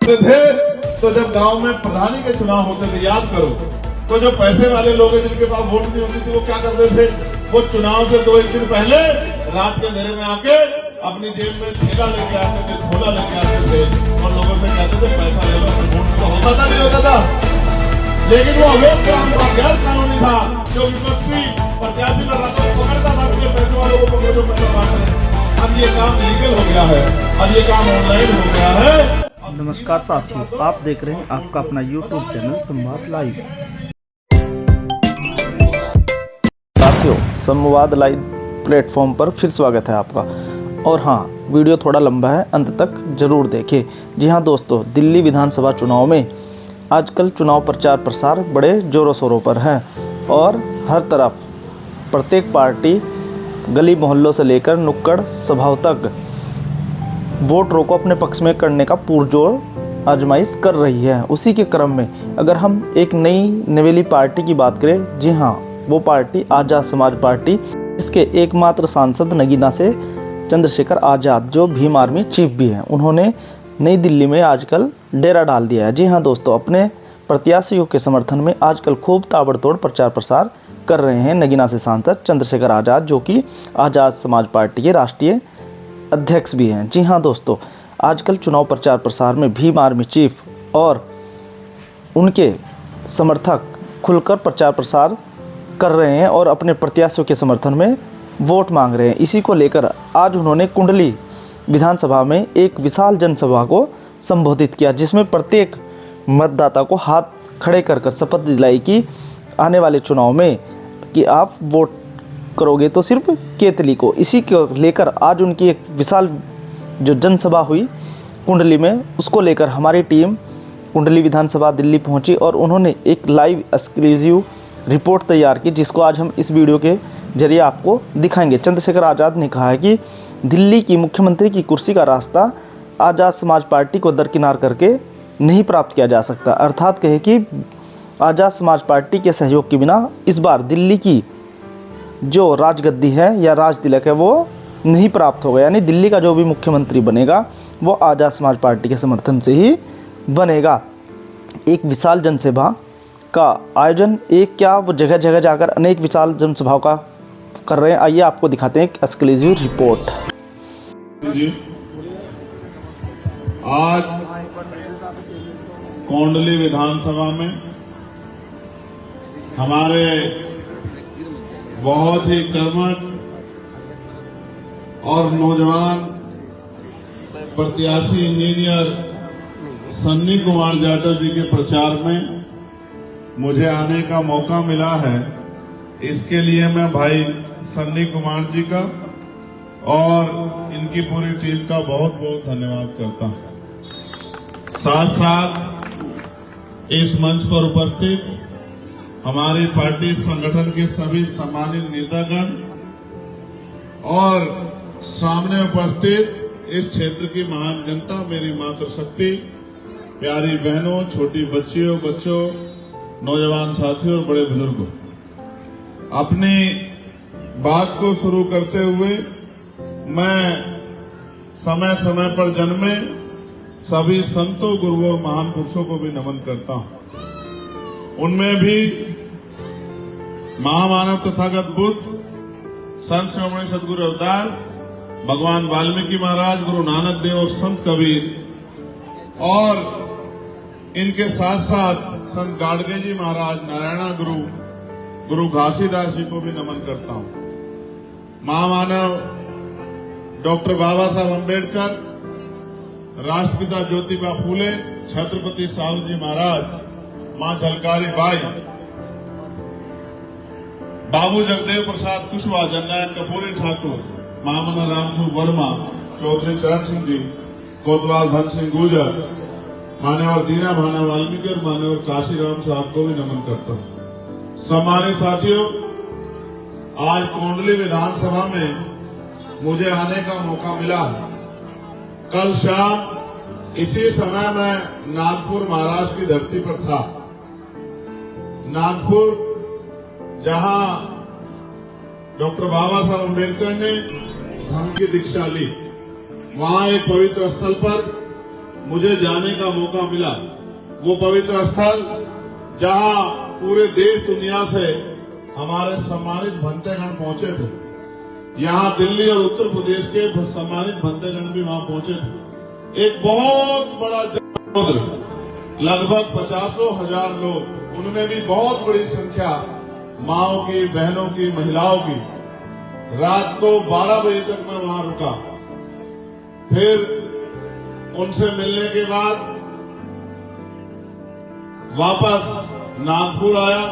थे तो जब गांव में प्रधानी के चुनाव होते थे, याद करो, तो जो पैसे वाले लोग हैं जिनके पास वोट नहीं होती थी, वो क्या करते थे, वो चुनाव से 2-1 दिन पहले रात के अंधेरे में आके अपनी जेब में थैला लेके आते थे, झोला लेके आते थे और लोगों से कहते थे पैसा ले लो। वोट तो होता था नहीं होता था, लेकिन वो अवैध काम था, गैर कानूनी था। जो विपक्षी प्रत्याशी लड़ रहा था पकड़ता था अपने पैसे वालों को, पकड़ो पैसा बांट रहे। अब ये काम लीगल हो गया है, अब ये काम ऑनलाइन हो गया है। नमस्कार साथियों, आप देख रहे हैं आपका अपना YouTube चैनल संवाद लाइव। साथियों, संवाद लाइव प्लेटफॉर्म पर फिर स्वागत है आपका। और हाँ, वीडियो थोड़ा लंबा है, अंत तक जरूर देखें। जी हाँ दोस्तों, दिल्ली विधानसभा चुनाव में आजकल चुनाव प्रचार प्रसार बड़े जोरों शोरों पर है और हर तरफ प्रत्येक पार्टी गली मोहल्लों से लेकर नुक्कड़ सभाओं तक वोट रोको अपने पक्ष में करने का पुरजोर आजमाइश कर रही है। उसी के क्रम में अगर हम एक नई नवेली पार्टी की बात करें, जी हाँ, वो पार्टी आज़ाद समाज पार्टी, इसके एकमात्र सांसद नगीना से चंद्रशेखर आज़ाद, जो भीम आर्मी चीफ भी हैं, उन्होंने नई दिल्ली में आजकल डेरा डाल दिया है। जी हाँ दोस्तों, अपने प्रत्याशियों के समर्थन में आजकल खूब ताबड़तोड़ प्रचार प्रसार कर रहे हैं नगीना से सांसद चंद्रशेखर आज़ाद, जो कि आज़ाद समाज पार्टी के राष्ट्रीय अध्यक्ष भी हैं। जी हाँ दोस्तों, आजकल चुनाव प्रचार प्रसार में भीम आर्मी चीफ और उनके समर्थक खुलकर प्रचार प्रसार कर रहे हैं और अपने प्रत्याशियों के समर्थन में वोट मांग रहे हैं। इसी को लेकर आज उन्होंने कुंडली विधानसभा में एक विशाल जनसभा को संबोधित किया, जिसमें प्रत्येक मतदाता को हाथ खड़े कर कर शपथ दिलाई कि आने वाले चुनाव में कि आप वोट करोगे तो सिर्फ केतली को। इसी को लेकर आज उनकी एक विशाल जो जनसभा हुई कुंडली में, उसको लेकर हमारी टीम कुंडली विधानसभा दिल्ली पहुंची और उन्होंने एक लाइव एक्सक्लूसिव रिपोर्ट तैयार की, जिसको आज हम इस वीडियो के जरिए आपको दिखाएंगे। चंद्रशेखर आज़ाद ने कहा है कि दिल्ली की मुख्यमंत्री की कुर्सी का रास्ता आज़ाद समाज पार्टी को दरकिनार करके नहीं प्राप्त किया जा सकता। अर्थात कहे कि आज़ाद समाज पार्टी के सहयोग के बिना इस बार दिल्ली की जो राजगद्दी है या राज तिलक है वो नहीं प्राप्त होगा। यानी दिल्ली का जो भी मुख्यमंत्री बनेगा वो आज़ाद समाज पार्टी के समर्थन से ही बनेगा। एक विशाल जनसभा का आयोजन, एक क्या वो जगह जगह जाकर अनेक विशाल जनसभाओं का कर रहे हैं। आइए आपको दिखाते हैं एक एक्सक्लूसिव रिपोर्ट। आज कुंडली विधानसभा में हमारे बहुत ही कर्मठ और नौजवान प्रत्याशी इंजीनियर सन्नी कुमार जाटव जी के प्रचार में मुझे आने का मौका मिला है। इसके लिए मैं भाई सन्नी कुमार जी का और इनकी पूरी टीम का बहुत बहुत धन्यवाद करता हूं। साथ साथ इस मंच पर उपस्थित हमारी पार्टी संगठन के सभी सम्मानित नेतागण और सामने उपस्थित इस क्षेत्र की महान जनता, मेरी मातृशक्ति, प्यारी बहनों, छोटी बच्चियों, बच्चों, नौजवान साथियों और बड़े बुजुर्गों, अपनी बात को शुरू करते हुए मैं समय समय पर जन्मे सभी संतों, गुरुओं और महान पुरुषों को भी नमन करता हूं। उनमें भी महामानव तथागत बुद्ध, संत शिरोमणि सदगुरु रविदास, भगवान वाल्मीकि महाराज, गुरु नानक देव और संत कबीर, और इनके साथ साथ संत गाडगे जी महाराज, नारायणा गुरु, गुरु घासीदास जी को भी नमन करता हूं। महामानव डॉक्टर बाबा साहब अम्बेडकर, राष्ट्रपिता ज्योतिबा फूले, छत्रपति साहू जी महाराज, मां झलकारी बाई, बाबू जगदेव प्रसाद कुशवाहा, जननायक कपूरी ठाकुर, महामना रामसु वर्मा, चौधरी चरण सिंह जी, कोतवाल धन सिंह गुर्जर, मान्यवर दीना भाना वाल्मीकि और मान्यवर काशीराम साहब को भी नमन करता हूं। सम्मानित साथियों, आज कुंडली विधानसभा में मुझे आने का मौका मिला। कल शाम इसी समय मैं नागपुर महाराष्ट्र की धरती पर था। नागपुर, जहां डॉक्टर बाबा साहब अम्बेडकर ने धर्म की दीक्षा ली, वहां एक पवित्र स्थल पर मुझे जाने का मौका मिला, वो पवित्र स्थल जहां पूरे देश दुनिया से हमारे सम्मानित भंतेगण पहुंचे थे। यहां दिल्ली और उत्तर प्रदेश के सम्मानित भंतेगण भी वहां पहुंचे थे। एक बहुत बड़ा समुद्र, लगभग 50,000 लोग, उनमें भी बहुत बड़ी संख्या माओं की, बहनों की, महिलाओं की। रात को 12 बजे तक मैं वहां रुका। फिर उनसे मिलने के बाद वापस नागपुर आया।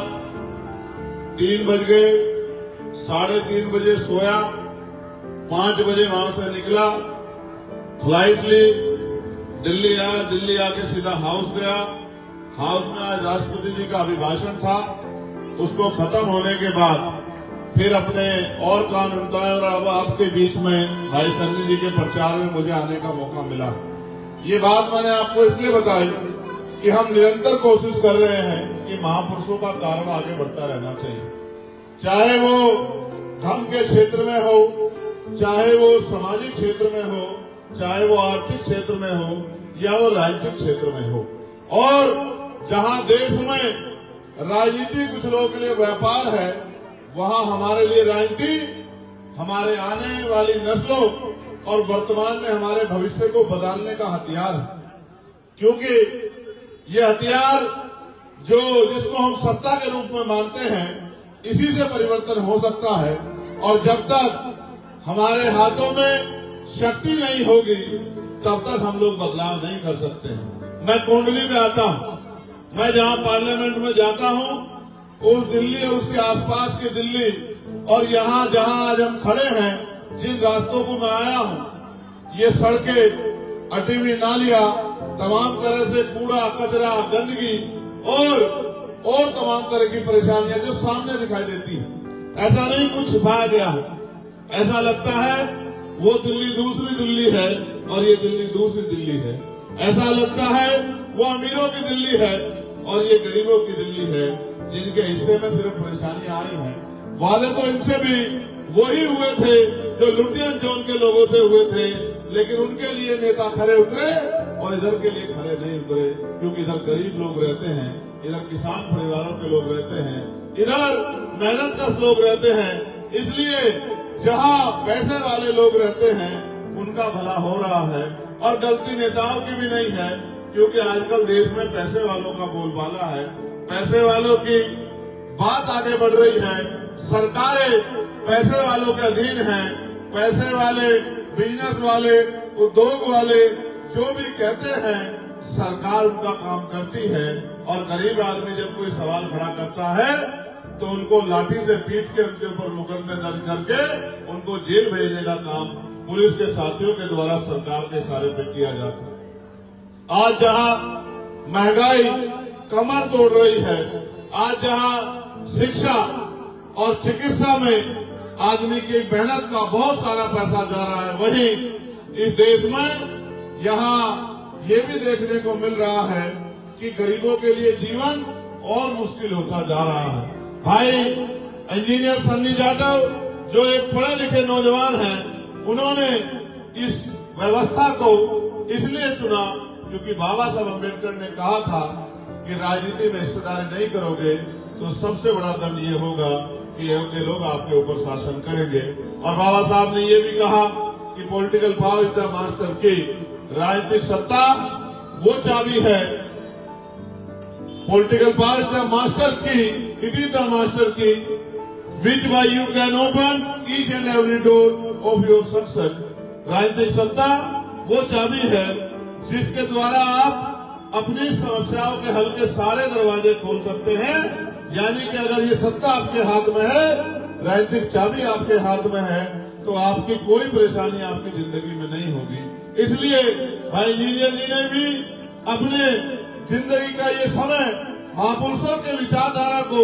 3 बज गए, 3:30 बजे सोया, 5 बजे वहां से निकला, फ्लाइट ली, दिल्ली आया। दिल्ली आके सीधा हाउस गया। हाउस में आज राष्ट्रपति जी का अभिभाषण था। उसको खत्म होने के बाद फिर अपने और काम निपटाए और अब आपके बीच में भाई सन्नी जी के प्रचार में मुझे आने का मौका मिला। ये बात मैंने आपको इसलिए बताई कि हम निरंतर कोशिश कर रहे हैं कि महापुरुषों का कार्य आगे बढ़ता रहना चाहिए, चाहे वो धर्म के क्षेत्र में हो, चाहे वो सामाजिक क्षेत्र में हो, चाहे वो आर्थिक क्षेत्र में हो या वो राजनीतिक क्षेत्र में हो। और जहां देश में राजनीति कुछ लोगों के लिए व्यापार है, वहां हमारे लिए राजनीति हमारे आने वाली नस्लों और वर्तमान में हमारे भविष्य को बदलने का हथियार है। क्योंकि ये हथियार जिसको हम सत्ता के रूप में मानते हैं, इसी से परिवर्तन हो सकता है। और जब तक हमारे हाथों में शक्ति नहीं होगी, तब तक हम लोग बदलाव नहीं कर सकते हैं। मैं कुंडली में आता हूं, मैं जहां पार्लियामेंट में जाता हूं, उस दिल्ली और उसके आसपास की दिल्ली और यहाँ जहां आज हम खड़े हैं, जिन रास्तों को मैं आया हूं, ये सड़कें, अटी हुई नालियां, तमाम तरह से कूड़ा कचरा, गंदगी और तमाम तरह की परेशानियां जो सामने दिखाई देती है। ऐसा नहीं कुछ छिपाया गया है। ऐसा लगता है वो दिल्ली दूसरी दिल्ली है और ये दिल्ली दूसरी दिल्ली है। ऐसा लगता है वो अमीरों की दिल्ली है और ये गरीबों की दिल्ली है, जिनके हिस्से में सिर्फ परेशानियां आई हैं। वादे तो इनसे भी वही हुए थे जो लुटियन जोन के लोगों से हुए थे, लेकिन उनके लिए नेता खरे उतरे और इधर के लिए खरे नहीं उतरे। क्योंकि इधर गरीब लोग रहते हैं, इधर किसान परिवारों के लोग रहते हैं, इधर मेहनतकश लोग रहते हैं। इसलिए जहां पैसे वाले लोग रहते हैं, उनका भला हो रहा है। और गलती नेताओं की भी नहीं है, क्योंकि आजकल देश में पैसे वालों का बोलबाला है, पैसे वालों की बात आगे बढ़ रही है। सरकारें पैसे वालों के अधीन हैं। पैसे वाले, बिजनेस वाले, उद्योग वाले जो भी कहते हैं, सरकार उनका काम करती है। और गरीब आदमी जब कोई सवाल खड़ा करता है तो उनको लाठी से पीट के उनके ऊपर मुकदमे दर्ज करके उनको जेल भेजने का काम पुलिस के साथियों के द्वारा सरकार के इशारे पे किया जाता है। आज जहां महंगाई कमर तोड़ रही है, आज जहां शिक्षा और चिकित्सा में आदमी की मेहनत का बहुत सारा पैसा जा रहा है, वहीं इस देश में यहां ये भी देखने को मिल रहा है कि गरीबों के लिए जीवन और मुश्किल होता जा रहा है। भाई इंजीनियर सन्नी जाटव जो एक पढ़े लिखे नौजवान हैं, उन्होंने इस व्यवस्था को इसलिए चुना क्योंकि बाबा साहब अम्बेडकर ने कहा था कि राजनीति में हिस्सेदारी नहीं करोगे तो सबसे बड़ा दंड ये होगा कि ये लोग आपके ऊपर शासन करेंगे। और बाबा साहब ने ये भी कहा कि political power is the master की, राजनीतिक सत्ता वो चाबी है, political power is the master की, इट इज द मास्टर की विच bye you can open each and every door of your success. राजनीतिक सत्ता वो चाबी है जिसके द्वारा आप अपनी समस्याओं के हल के सारे दरवाजे खोल सकते हैं। यानी कि अगर ये सत्ता आपके हाथ में है, राजनीतिक चाबी आपके हाथ में है, तो आपकी कोई परेशानी आपकी जिंदगी में नहीं होगी। इसलिए भाई इंजीनियर जी ने भी अपने जिंदगी का ये समय महापुरुषों के विचारधारा को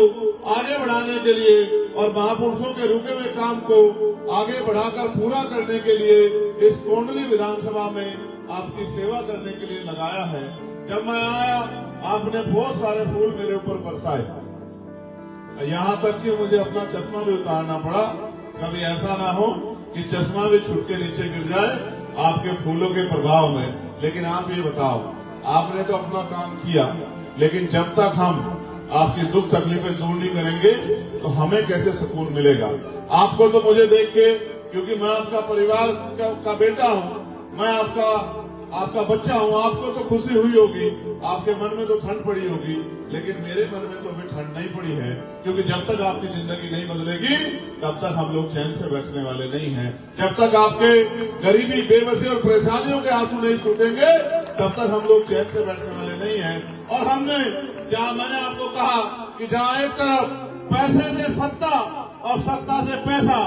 आगे बढ़ाने के लिए और महापुरुषों के रुके हुए काम को आगे बढ़ाकर पूरा करने के लिए इस कोंडली विधानसभा में आपकी सेवा करने के लिए लगाया है। जब मैं आया, आपने बहुत सारे फूल मेरे ऊपर बरसाए, यहाँ तक कि मुझे अपना चश्मा भी उतारना पड़ा। कभी ऐसा ना हो कि चश्मा भी छूट के नीचे गिर जाए आपके फूलों के प्रभाव में। लेकिन आप ये बताओ, आपने तो अपना काम किया, लेकिन जब तक हम आपकी दुख तकलीफें दूर नहीं करेंगे तो हमें कैसे सुकून मिलेगा। आपको तो मुझे देख के, क्योंकि मैं आपका परिवार का बेटा हूं, मैं आपका बच्चा हूं, आपको तो खुशी हुई होगी, आपके मन में तो ठंड पड़ी होगी, लेकिन मेरे मन में तो अभी ठंड नहीं पड़ी है, क्योंकि जब तक आपकी जिंदगी नहीं बदलेगी तब तक हम लोग चैन से बैठने वाले नहीं हैं। जब तक आपके गरीबी, बेबसी और परेशानियों के आंसू नहीं छूटेंगे तब तक हम लोग चैन से बैठने वाले नहीं हैं। और मैंने आपको कहा कि जहाँ एक तरफ पैसे से सत्ता और सत्ता से पैसा,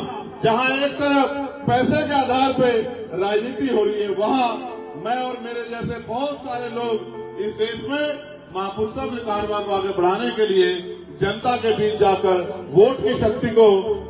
जहाँ एक तरफ पैसे के आधार पे राजनीति हो रही है, वहाँ मैं और मेरे जैसे बहुत सारे लोग इस देश में महापुरुषों के कारोबार को आगे बढ़ाने के लिए जनता के बीच जाकर वोट की शक्ति को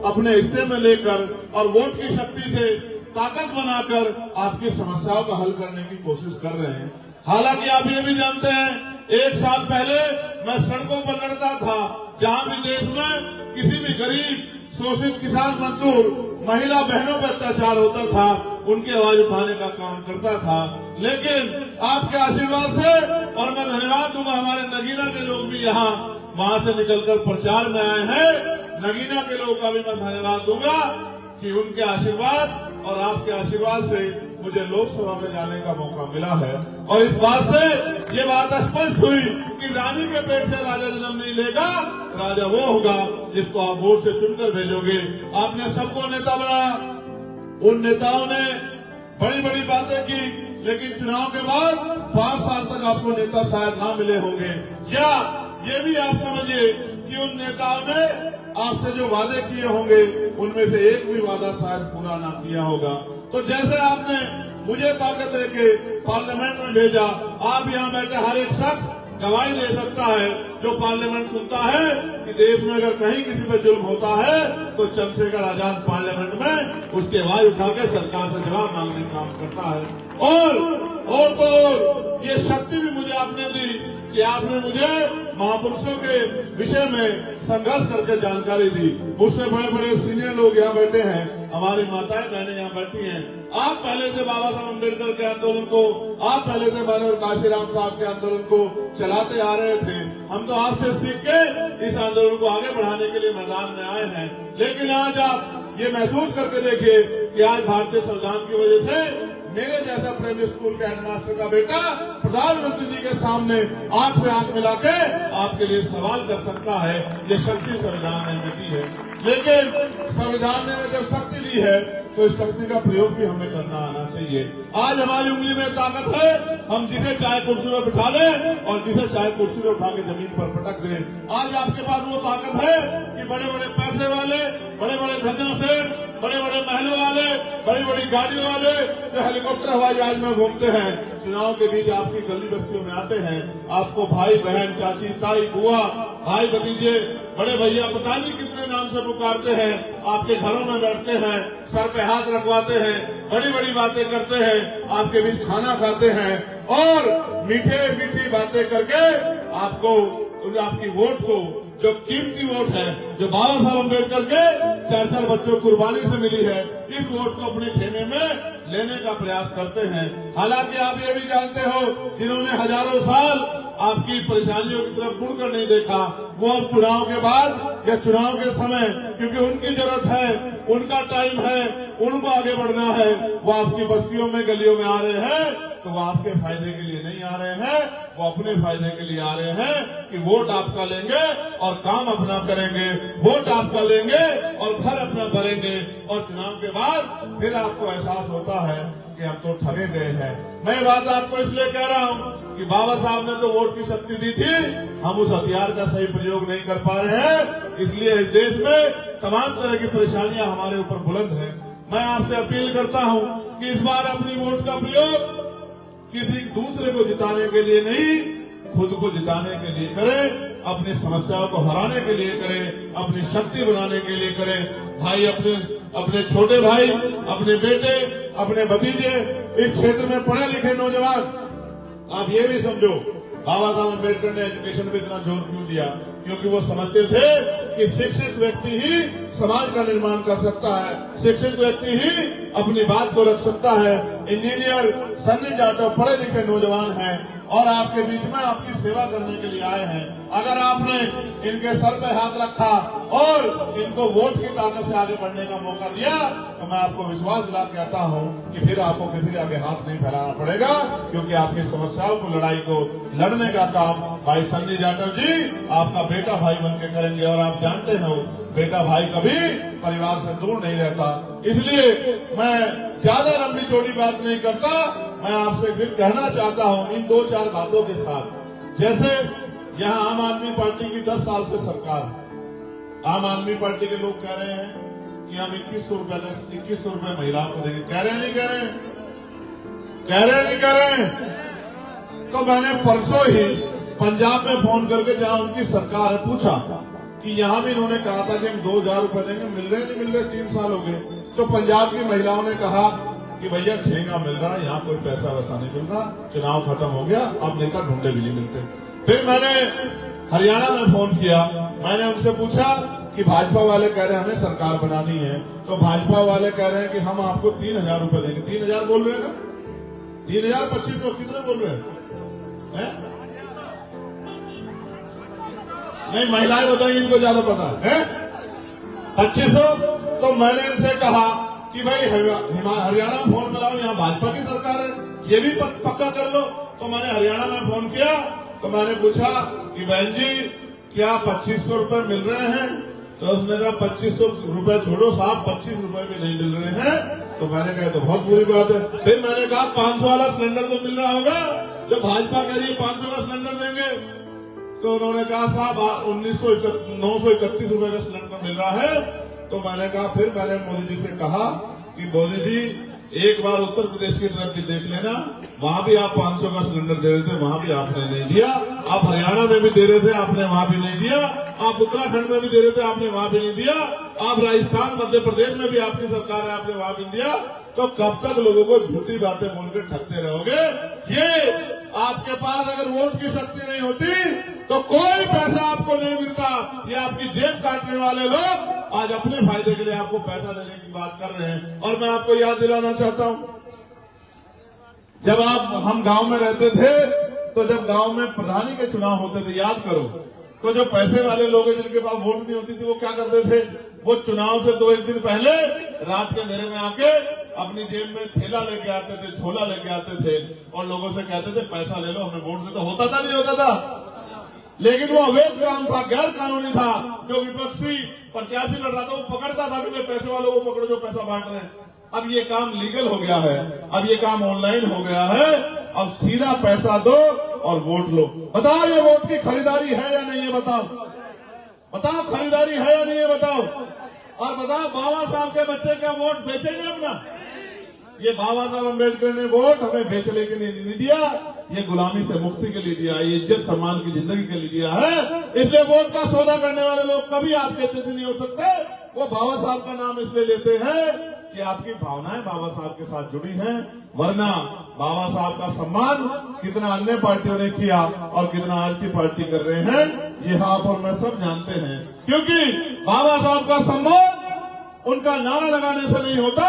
अपने हिस्से में लेकर और वोट की शक्ति से ताकत बनाकर आपकी समस्याओं का हल करने की कोशिश कर रहे हैं। हालांकि आप ये भी जानते हैं, 1 साल पहले मैं सड़कों पर लड़ता था, जहां भी देश में किसी भी गरीब, शोषित किसान, मजदूर, महिला बहनों पर अत्याचार होता था, उनकी आवाज उठाने का काम करता था। लेकिन आपके आशीर्वाद से, और मैं धन्यवाद दूंगा, हमारे नगीना के लोग भी यहाँ वहां से निकलकर प्रचार में आए हैं, नगीना के लोगों का भी मैं धन्यवाद दूंगा कि उनके आशीर्वाद और आपके आशीर्वाद से मुझे लोकसभा में जाने का मौका मिला है। और इस बात से ये बात स्पष्ट हुई कि रानी के पेट से राजा जन्म नहीं लेगा, राजा वो होगा जिसको आप वोट से चुनकर भेजोगे। आपने सबको नेता बनाया, उन नेताओं ने बड़ी बड़ी बातें की, लेकिन चुनाव के बाद 5 साल तक आपको नेता शायद ना मिले होंगे, या ये भी आप समझिए कि उन नेताओं ने आपसे जो वादे किए होंगे उनमें से एक भी वादा शायद पूरा ना किया होगा। तो जैसे आपने मुझे ताकत देके पार्लियामेंट में भेजा, आप यहाँ बैठे हर एक शख्स गवाही दे सकता है जो पार्लियामेंट सुनता है कि देश में अगर कहीं किसी पर जुल्म होता है तो चंद्रशेखर आजाद पार्लियामेंट में उसकी आवाज उठा के सरकार से जवाब मांगने का काम करता है। और तो ये शक्ति भी मुझे आपने दी कि आपने मुझे महापुरुषों के विषय में संघर्ष करके जानकारी दी। मुझसे बड़े बड़े सीनियर लोग यहाँ बैठे हैं, हमारी माताएं बहनें यहाँ बैठी हैं। आप पहले से बाबा साहब अम्बेडकर के आंदोलन को, आप पहले से मानव काशीराम साहब के आंदोलन को चलाते आ रहे थे। हम तो आपसे सीख के इस आंदोलन को आगे बढ़ाने के लिए मैदान में आए हैं। लेकिन आज आप ये महसूस करके देखिए कि आज भारतीय संविधान की वजह से मेरे जैसा प्राइमरी स्कूल के हेडमास्टर का बेटा प्रधानमंत्री जी के सामने आंख से आंख मिला के आपके लिए सवाल कर सकता है। ये शक्ति संविधान ने दी है, लेकिन संविधान ने जब शक्ति दी है तो इस शक्ति का प्रयोग भी हमें करना आना चाहिए। आज हमारी उंगली में ताकत है, हम जिसे चाहे कुर्सी पर बिठा दें और जिसे चाहे कुर्सी पर उठा के जमीन पर पटक दें। आज आपके पास वो ताकत है कि बड़े बड़े पैसे वाले, बड़े बड़े धनियों से, बड़े बड़े महलों वाले, बड़ी बड़ी गाड़ियों वाले जो हेलीकॉप्टर हवाई जहाज में घूमते हैं, चुनाव के बीच आपकी गली बस्तियों में आते हैं, आपको भाई बहन, चाची, ताई, बुआ, भाई भतीजे, बड़े भैया, पता नहीं कितने नाम से पुकारते हैं, आपके घरों में बैठते हैं, सर पे हाथ रखवाते हैं, बड़ी बड़ी बातें करते हैं, आपके बीच खाना खाते हैं और मीठे मीठी बातें करके आपको, आपकी वोट को, जो कीमती वोट है, जो बाबा साहब अम्बेडकर के 4 बच्चों कुर्बानी से मिली है, इस वोट को अपने खेमे में लेने का प्रयास करते हैं। हालांकि आप ये भी जानते हो, जिन्होंने हजारों साल आपकी परेशानियों की तरफ मुड़कर नहीं देखा, वो अब चुनाव के बाद या चुनाव के समय, क्योंकि उनकी जरूरत है, उनका टाइम है, उनको आगे बढ़ना है, वो आपकी बस्तियों में, गलियों में आ रहे हैं, तो वो आपके फायदे के लिए नहीं आ रहे हैं, वो अपने फायदे के लिए आ रहे हैं कि वोट आपका लेंगे और काम अपना करेंगे, वोट आपका लेंगे और घर अपना भरेंगे, और चुनाव के बाद फिर आपको एहसास होता है कि हम तो ठगे गए हैं। मैं बात आपको इसलिए कह रहा हूँ कि बाबा साहब ने तो वोट की शक्ति दी थी, हम उस हथियार का सही प्रयोग नहीं कर पा रहे हैं, इसलिए इस देश में तमाम तरह की परेशानियां हमारे ऊपर बुलंद हैं। मैं आपसे अपील करता हूँ कि इस बार अपनी वोट का प्रयोग किसी दूसरे को जिताने के लिए नहीं, खुद को जिताने के लिए करें, अपनी समस्याओं को हराने के लिए करें, अपनी शक्ति बनाने के लिए करें। भाई अपने छोटे भाई, अपने बेटे, अपने भतीजे, इस क्षेत्र में पढ़े लिखे नौजवान, आप ये भी समझो बाबा साहब अम्बेडकर ने एजुकेशन पे इतना जोर क्यों दिया, क्योंकि वो समझते थे कि शिक्षित व्यक्ति ही समाज का निर्माण कर सकता है, शिक्षित व्यक्ति ही अपनी बात को रख सकता है। इंजीनियर सन्नी जाटव पढ़े लिखे नौजवान हैं और आपके बीच में आपकी सेवा करने के लिए आए हैं। अगर आपने इनके सर पे हाथ रखा और इनको वोट की ताकत से आगे बढ़ने का मौका दिया तो मैं आपको विश्वास दिला के कहता हूं कि फिर आपको किसी के आगे हाथ नहीं फैलाना पड़ेगा, क्योंकि आपकी समस्याओं को, लड़ाई को लड़ने का काम भाई सन्नी जाटव जी आपका बेटा भाई बन के करेंगे। और आप जानते हो बेटा भाई कभी परिवार से दूर नहीं रहता। इसलिए मैं ज्यादा लंबी चौड़ी बात नहीं करता, मैं आपसे फिर कहना चाहता हूं इन 2-4 बातों के साथ। जैसे यहाँ आम आदमी पार्टी की 10 साल से सरकार है। आम आदमी पार्टी के लोग कह रहे हैं कि हम 2100 रुपए महिलाओं को देंगे। कह रहे नहीं कह रहे, कह रहे नहीं कह रहे। तो मैंने परसों ही पंजाब में फोन करके जहां उनकी सरकार है पूछा कि यहाँ भी इन्होंने कहा था कि हम 2000 रुपए देंगे, मिल रहे नहीं मिल रहे, 3 साल हो गए। तो पंजाब की महिलाओं ने कहा कि भैया ठेंगा मिल रहा है, यहाँ कोई पैसा वैसा नहीं मिल रहा, चुनाव खत्म हो गया, अब नेता ढूंढे भी नहीं मिलते। फिर मैंने हरियाणा में फोन किया, मैंने उनसे पूछा कि भाजपा वाले कह रहे हैं हमें सरकार बनानी है, तो भाजपा वाले कह रहे हैं कि हम आपको 3000 रुपए देंगे। 3000 बोल रहे हैं ना, 3000 2500 कितने बोल रहे हैं? नहीं, महिलाएं बताइए, इनको ज्यादा पता है 2500। तो मैंने इनसे कहा कि भाई हरियाणा में फोन मिलाओ, यहाँ भाजपा की सरकार है, ये भी पक्का कर लो। तो मैंने हरियाणा में फोन किया तो मैंने पूछा कि बहन जी क्या 2500 रुपए मिल रहे हैं? तो उसने कहा 2500 रुपए छोड़ो साहब, 25 रुपए भी नहीं मिल रहे हैं। तो मैंने कहा तो बहुत बुरी बात है। फिर मैंने कहा 500 वाला सिलेंडर तो मिल रहा होगा, जो भाजपा के लिए 500 का सिलेंडर देंगे। तो उन्होंने कहा साहब 931 रुपए का सिलेंडर मिल रहा है। तो मैंने कहा, फिर मैंने मोदी जी से कहा कि मोदी जी एक बार उत्तर प्रदेश की तरफ भी देख लेना, वहां भी आप 500 का सिलेंडर दे रहे थे, वहां भी आपने नहीं दिया। आप हरियाणा में भी दे रहे थे, आपने वहां भी नहीं दिया। आप उत्तराखंड में भी दे रहे थे, आपने वहां भी नहीं दिया। आप राजस्थान मध्य प्रदेश में भी आपकी सरकार है, आपने वहां भी दिया। तो कब तक लोगों को झूठी बातें बोलकर ठगते रहोगे? ये आपके पास अगर वोट की शक्ति नहीं होती तो कोई पैसा आपको नहीं मिलता। ये आपकी जेब काटने वाले लोग आज अपने फायदे के लिए आपको पैसा देने की बात कर रहे हैं। और मैं आपको याद दिलाना चाहता हूं, जब हम गांव में रहते थे तो जब गांव में प्रधानी के चुनाव होते थे, याद करो, तो जो पैसे वाले लोग हैं जिनके पास वोट नहीं होती थी, वो क्या करते थे? वो चुनाव से 2-1 दिन पहले रात के अंधेरे में आके अपनी जेब में थैला लेके आते थे, झोला लेके आते थे और लोगों से कहते थे पैसा ले लो, हमें वोट दे दो। होता था नहीं होता था? लेकिन वो अवैध काम था, गैर कानूनी था। जो विपक्षी प्रत्याशी लड़ रहा था वो पकड़ता था कि पैसे वालों को पकड़ो जो पैसा बांट रहे हैं। अब ये काम लीगल हो गया है, अब ये काम ऑनलाइन हो गया है। अब सीधा पैसा दो और वोट लो। बताओ ये वोट की खरीदारी है या नहीं है? बताओ बताओ, खरीदारी है या नहीं है? बताओ। और बताओ, बाबा साहब के बच्चे क्या वोट बेचेंगे अपना? ये बाबा साहब अम्बेडकर ने वोट हमें बेचने के लिए नहीं दिया, ये गुलामी से मुक्ति के लिए दिया, ये इज्जत सम्मान की जिंदगी के लिए दिया है। इसलिए वोट का सौदा करने वाले लोग कभी आपके जैसे नहीं हो सकते। वो बाबा साहब का नाम इसलिए लेते हैं कि आपकी भावनाएं बाबा साहब के साथ जुड़ी हैं, वरना बाबा साहब का सम्मान कितना अन्य पार्टियों ने किया और कितना आज की पार्टी कर रहे हैं, ये आप और मैं सब जानते हैं। क्योंकि बाबा साहब का सम्मान उनका नारा लगाने से नहीं होता,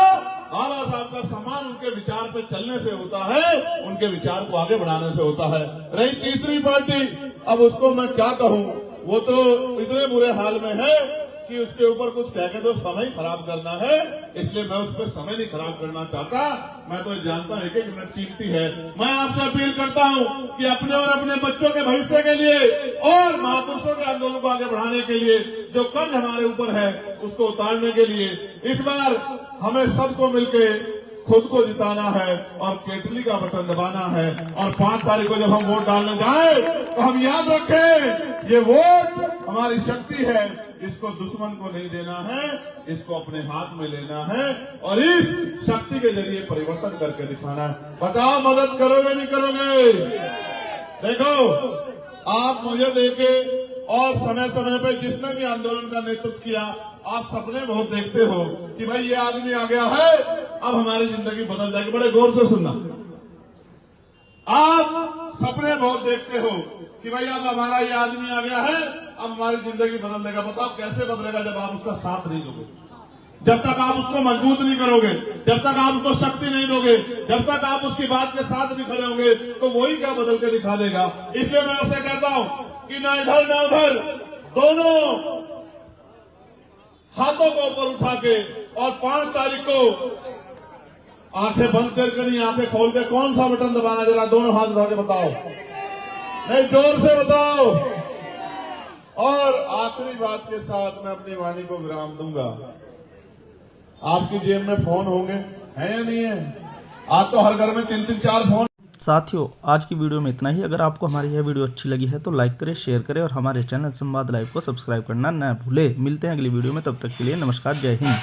बाबा साहब का सम्मान उनके विचार पे चलने से होता है, उनके विचार को आगे बढ़ाने से होता है। रही तीसरी पार्टी, अब उसको मैं क्या कहूं, वो तो इतने बुरे हाल में है कि उसके ऊपर कुछ कह के तो समय खराब करना है, इसलिए मैं उस पर समय नहीं खराब करना चाहता। मैं तो जानता हूं 1-1 मिनट कीमती है। मैं आपसे अपील करता हूं कि अपने और अपने बच्चों के भविष्य के लिए और महापुरुषों के आंदोलन को आगे बढ़ाने के लिए जो कर्ज हमारे ऊपर है उसको उतारने के लिए इस बार हमें सबको मिलके खुद को जिताना है और केतली का बटन दबाना है। और 5 तारीख को जब हम वोट डालने जाए तो हम याद रखें, ये वोट हमारी शक्ति है, इसको दुश्मन को नहीं देना है, इसको अपने हाथ में लेना है और इस शक्ति के जरिए परिवर्तन करके दिखाना है। बताओ, मदद करोगे नहीं करोगे? देखो, आप मुझे देखे और समय समय पे जिसने भी आंदोलन का नेतृत्व किया, आप सपने बहुत देखते हो कि भाई ये आदमी आ गया है, अब हमारी जिंदगी बदल जाएगी। बड़े गौर से सुनना, आप सपने बहुत देखते हो कि भाई अब हमारा ये आदमी आ गया है, अब हमारी जिंदगी बदल देगा। बताओ कैसे बदलेगा? जब आप उसका साथ नहीं दोगे, जब तक आप उसको मजबूत नहीं करोगे, जब तक आप उसको शक्ति नहीं दोगे, जब तक आप उसकी बात के साथ नहीं खड़े होंगे, तो वही क्या बदल के दिखा देगा। इसलिए मैं आपसे कहता हूं कि ना इधर ना उधर, दोनों हाथों को ऊपर उठा के और 5 तारीख को आंखें बंद करके नहीं, आंखें खोल के कौन सा बटन दबाना, जरा दोनों हाथ उठा के बताओ, नहीं जोर से बताओ। और आखिरी बात के साथ मैं अपनी वाणी को विराम दूंगा। आपकी जेब में फोन होंगे, है या नहीं है? आज तो हर घर में 3-3 4 फोन। साथियों, आज की वीडियो में इतना ही। अगर आपको हमारी यह वीडियो अच्छी लगी है तो लाइक करें, शेयर करें और हमारे चैनल संवाद लाइव को सब्सक्राइब करना न भूलें। मिलते हैं अगली वीडियो में, तब तक के लिए नमस्कार, जय हिंद।